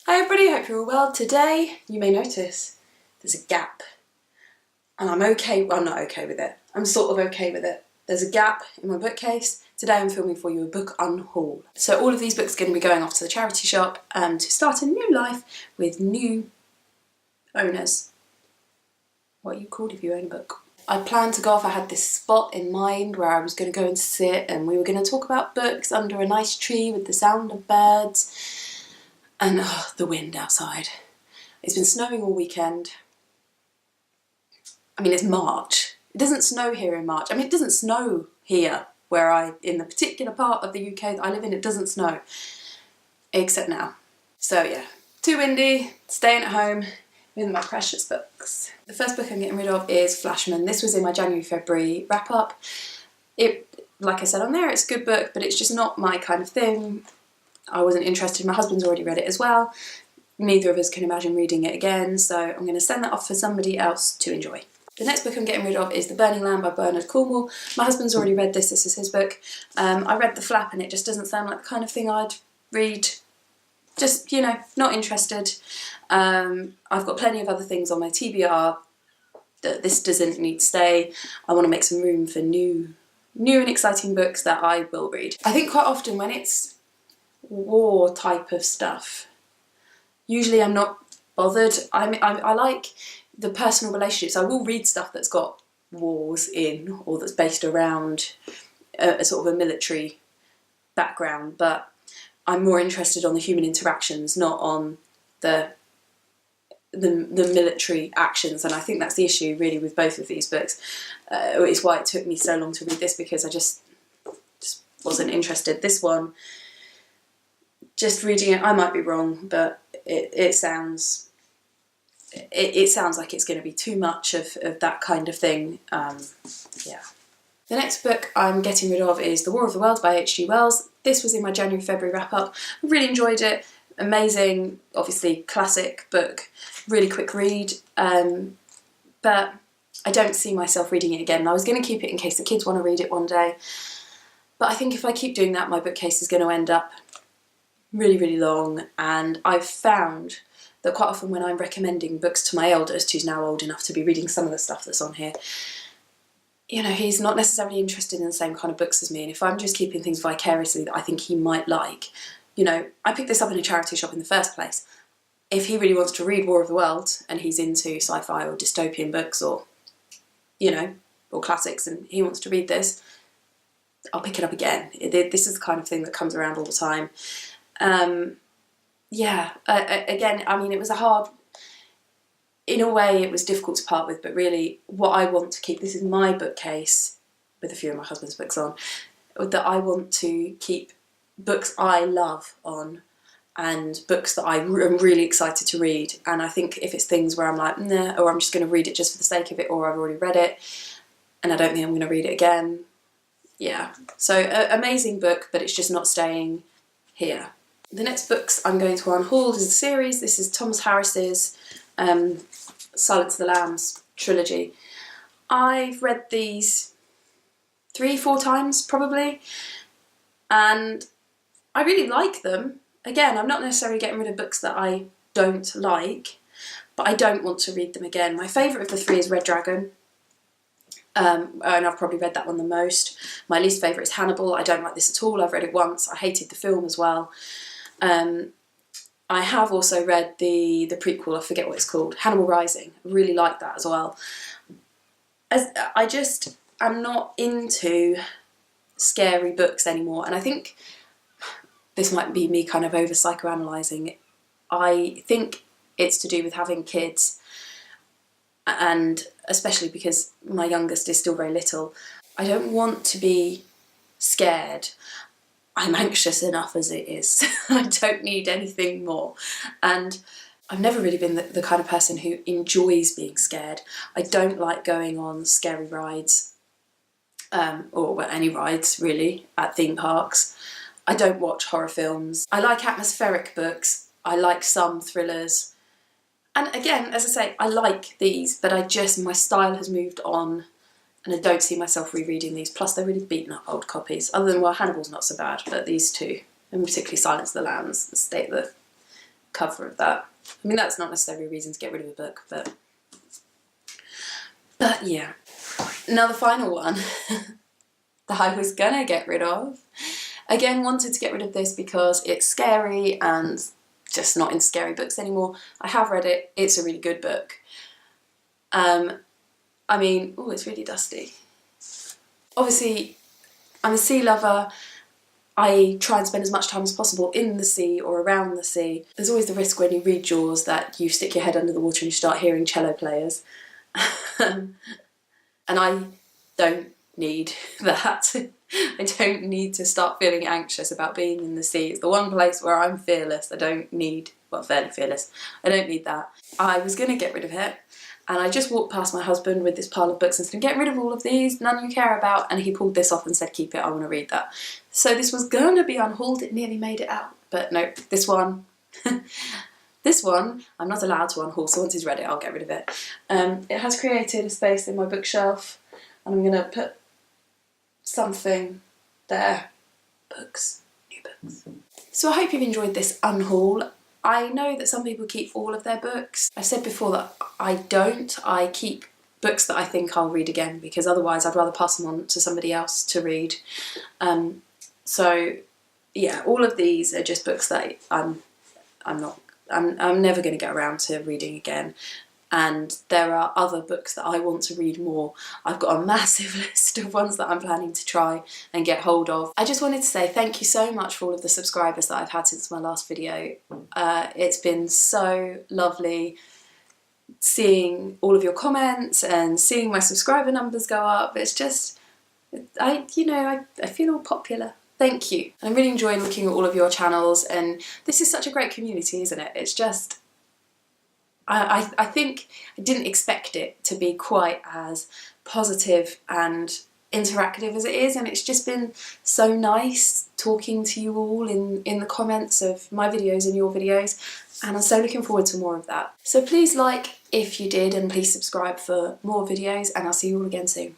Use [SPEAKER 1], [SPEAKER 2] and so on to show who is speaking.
[SPEAKER 1] Hi everybody, hope you're all well. Today, you may notice there's a gap. And I'm okay, well I'm not okay with it. I'm sort of okay with it. There's a gap in my bookcase. Today I'm filming for you a book unhaul. So all of these books are going to be going off to the charity shop to start a new life with new owners. What are you called if you own a book? I planned to go off, I had this spot in mind where I was going to go and sit and we were going to talk about books under a nice tree with the sound of birds. And the wind outside. It's been snowing all weekend. I mean, it's March. It doesn't snow here in March. I mean, it doesn't snow here in the particular part of the UK that I live in, it doesn't snow. Except now. So yeah, too windy, staying at home with my precious books. The first book I'm getting rid of is Flashman. This was in my January-February wrap-up. Like I said on there, it's a good book, but it's just not my kind of thing. I wasn't interested. My husband's already read it as well. Neither of us can imagine reading it again, so I'm going to send that off for somebody else to enjoy. The next book I'm getting rid of is The Burning Land by Bernard Cornwell. My husband's already read this is his book. I read the flap and it just doesn't sound like the kind of thing I'd read. Just, you know, not interested. I've got plenty of other things on my TBR that this doesn't need to stay. I want to make some room for new and exciting books that I will read. I think quite often when it's war type of stuff, usually I'm not bothered. I like the personal relationships. I will read stuff that's got wars in or that's based around a sort of a military background, but I'm more interested on the human interactions, not on the military actions, and I think that's the issue really with both of these books. It's why it took me so long to read this, because I just wasn't interested. This one, just reading it, I might be wrong, but it sounds like it's going to be too much of that kind of thing. Yeah. The next book I'm getting rid of is The War of the Worlds by H.G. Wells. This was in my January-February wrap-up. I really enjoyed it. Amazing, obviously classic book, really quick read, but I don't see myself reading it again. I was going to keep it in case the kids want to read it one day, but I think if I keep doing that, my bookcase is going to end up really, really long, and I've found that quite often when I'm recommending books to my eldest, who's now old enough to be reading some of the stuff that's on here, you know, he's not necessarily interested in the same kind of books as me, and if I'm just keeping things vicariously that I think he might like, you know, I picked this up in a charity shop in the first place. If he really wants to read War of the Worlds and he's into sci-fi or dystopian books or, you know, or classics, and he wants to read this, I'll pick it up again. This is the kind of thing that comes around all the time. Yeah, again, I mean, it was in a way it was difficult to part with, but really what I want to keep, this is my bookcase with a few of my husband's books on, that I want to keep books I love on and books that I am really excited to read. And I think if it's things where I'm like, nah, or I'm just going to read it just for the sake of it, or I've already read it and I don't think I'm going to read it again, yeah. So amazing book, but it's just not staying here. The next books I'm going to unhaul is a series. This is Thomas Harris's Silence of the Lambs trilogy. I've read these 3-4 times probably, and I really like them. Again, I'm not necessarily getting rid of books that I don't like, but I don't want to read them again. My favourite of the three is Red Dragon. And I've probably read that one the most. My least favourite is Hannibal. I don't like this at all. I've read it once. I hated the film as well. I have also read the prequel, I forget what it's called, Hannibal Rising. I really like that as well. I'm not into scary books anymore, and I think this might be me kind of over psychoanalyzing. I think it's to do with having kids, and especially because my youngest is still very little. I don't want to be scared. I'm anxious enough as it is. I don't need anything more. And I've never really been the kind of person who enjoys being scared. I don't like going on scary rides, or any rides really, at theme parks. I don't watch horror films. I like atmospheric books. I like some thrillers. And again, as I say, I like these, but my style has moved on, and I don't see myself rereading these. Plus, they're really beaten up old copies. Other than, well, Hannibal's not so bad, but these two, and particularly Silence of the Lambs, cover of that. I mean, that's not necessarily a reason to get rid of a book, but yeah. Now the final one that I was gonna get rid of, again wanted to get rid of this because it's scary and just not into scary books anymore. I have read it, it's a really good book. I mean, oh, it's really dusty. Obviously, I'm a sea lover. I try and spend as much time as possible in the sea or around the sea. There's always the risk when you read Jaws that you stick your head under the water and you start hearing cello players. And I don't need that. I don't need to start feeling anxious about being in the sea. It's the one place where I'm fearless. I don't need, well, fairly fearless. I don't need that. I was going to get rid of it, and I just walked past my husband with this pile of books and said, get rid of all of these, none you care about, and he pulled this off and said, keep it, I want to read that. So this was going to be unhauled, it nearly made it out, but no, this one, this one, I'm not allowed to unhaul, so once he's read it, I'll get rid of it. It has created a space in my bookshelf, and I'm going to put something there. Books, new books. So I hope you've enjoyed this unhaul. I know that some people keep all of their books. I've said before that I don't. I keep books that I think I'll read again, because otherwise I'd rather pass them on to somebody else to read. So yeah, all of these are just books that I'm never going to get around to reading again. And there are other books that I want to read more. I've got a massive list of ones that I'm planning to try and get hold of. I just wanted to say thank you so much for all of the subscribers that I've had since my last video. It's been so lovely seeing all of your comments and seeing my subscriber numbers go up. It's just, I feel all popular. Thank you. I'm really enjoying looking at all of your channels, and this is such a great community, isn't it? It's just, I think I didn't expect it to be quite as positive and interactive as it is, and it's just been so nice talking to you all in the comments of my videos and your videos, and I'm so looking forward to more of that. So please like if you did, and please subscribe for more videos, and I'll see you all again soon.